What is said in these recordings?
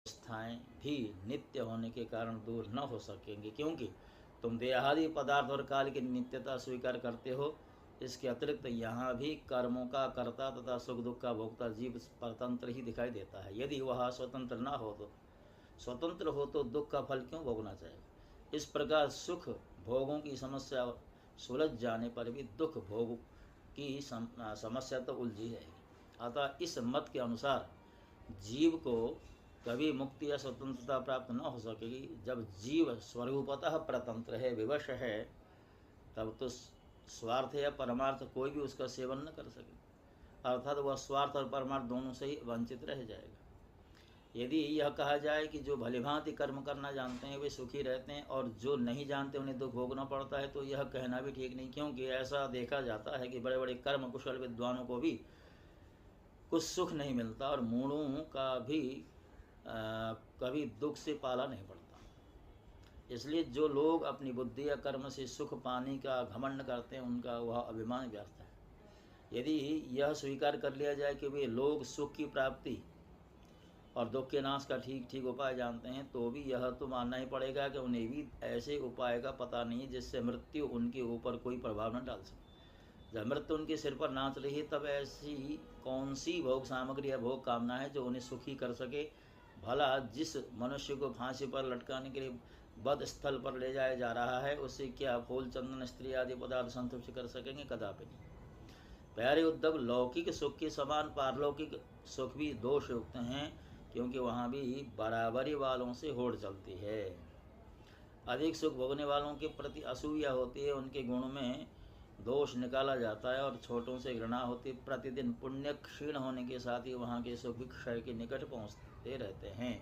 अवस्थाएं भी नित्य होने के कारण दूर न हो सकेंगी, क्योंकि तुम देहादि पदार्थ और काल की नित्यता स्वीकार करते हो। इसके अतिरिक्त यहाँ भी कर्मों का कर्ता तथा सुख दुख का भोक्ता जीव परतंत्र ही दिखाई देता है। यदि वह स्वतंत्र न हो तो स्वतंत्र हो तो दुख का फल क्यों भोगना चाहेगा। इस प्रकार सुख भोगों की समस्या सुलझ जाने पर भी दुख भोग की समस्या तो उलझी रहेगी। अतः इस मत के अनुसार जीव को कभी मुक्ति या स्वतंत्रता प्राप्त न हो सकेगी। जब जीव स्वरूपतः परतंत्र है, विवश है, तब तो स्वार्थ या परमार्थ कोई भी उसका सेवन न कर सके, अर्थात वह स्वार्थ और परमार्थ दोनों से ही वंचित रह जाएगा। यदि यह कहा जाए कि जो भलीभांति कर्म करना जानते हैं वे सुखी रहते हैं और जो नहीं जानते उन्हें दुख भोगना पड़ता है, तो यह कहना भी ठीक नहीं, क्योंकि ऐसा देखा जाता है कि बड़े बड़े कर्म कुशल विद्वानों को भी कुछ सुख नहीं मिलता और मूढ़ों का भी कभी दुख से पाला नहीं पड़ता। इसलिए जो लोग अपनी बुद्धि या कर्म से सुख पाने का घमंड करते हैं, उनका वह अभिमान व्यर्थ है। यदि यह स्वीकार कर लिया जाए कि वे लोग सुख की प्राप्ति और दुख के नाश का ठीक ठीक उपाय जानते हैं, तो भी यह तो मानना ही पड़ेगा कि उन्हें भी ऐसे उपाय का पता नहीं जिससे मृत्यु उनके ऊपर कोई प्रभाव न डाल सके। जब मृत्यु उनके सिर पर नाच रही है, तब ऐसी कौन सी भोग सामग्री या भोग कामना है जो उन्हें सुखी कर सके। भला जिस मनुष्य को फांसी पर लटकाने के लिए वध स्थल पर ले जाया जा रहा है, उससे क्या फूल चंदन स्त्री आदि पदार्थ संतुष्ट कर सकेंगे? कदापि नहीं। प्यारे उद्धव, लौकिक सुख के समान पारलौकिक सुख भी दोषयुक्त हैं, क्योंकि वहाँ भी बराबरी वालों से होड़ चलती है। अधिक सुख भोगने वालों के प्रति असूया होती है, उनके गुण में दोष निकाला जाता है और छोटों से घृणा होती। प्रतिदिन पुण्य क्षीण होने के साथ ही वहाँ के सुख भी क्षय के निकट पहुँचते रहते हैं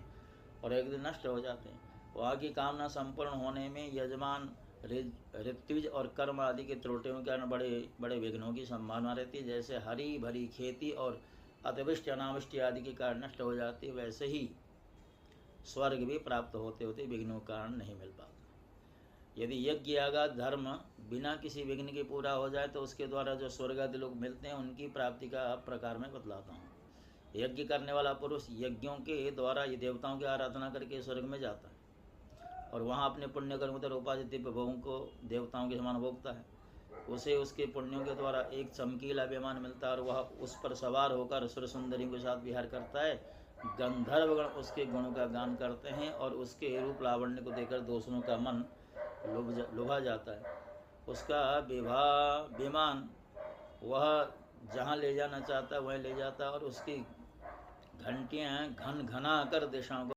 और एक दिन नष्ट हो जाते हैं। वहाँ की कामना संपूर्ण होने में यजमान ऋत्विज और कर्म आदि के त्रुटियों के कारण बड़े बड़े विघ्नों की संभावना रहती है। जैसे हरी भरी खेती और अतिवृष्टि अनावृष्टि आदि के कारण नष्ट हो जाती है, वैसे ही स्वर्ग भी प्राप्त होते होते विघ्नों के कारण नहीं मिल पाता। यदि यज्ञ यागा धर्म बिना किसी विघ्न के पूरा हो जाए, तो उसके द्वारा जो स्वर्ग आदि लोग मिलते हैं, उनकी प्राप्ति का प्रकार मैं बतलाता हूँ। यज्ञ करने वाला पुरुष यज्ञों के द्वारा ये देवताओं की आराधना करके स्वर्ग में जाता है और वहाँ अपने पुण्य कर्म उत्तर उपाधि दिव्य भोगों को देवताओं के समान भोगता है। उसे उसके पुण्यों के द्वारा एक चमकीला विमान मिलता है और वह उस पर सवार होकर सुर सुंदरियों के साथ विहार करता है। गंधर्वगण उसके गुणों का गान करते हैं और उसके रूप लावण्य को देखकर दूसरों का मन लुभा जाता है। उसका विमान वह जहाँ ले जाना चाहता है वहीं ले जाता है और उसकी घंटियाँ घन घना कर दिशाओं को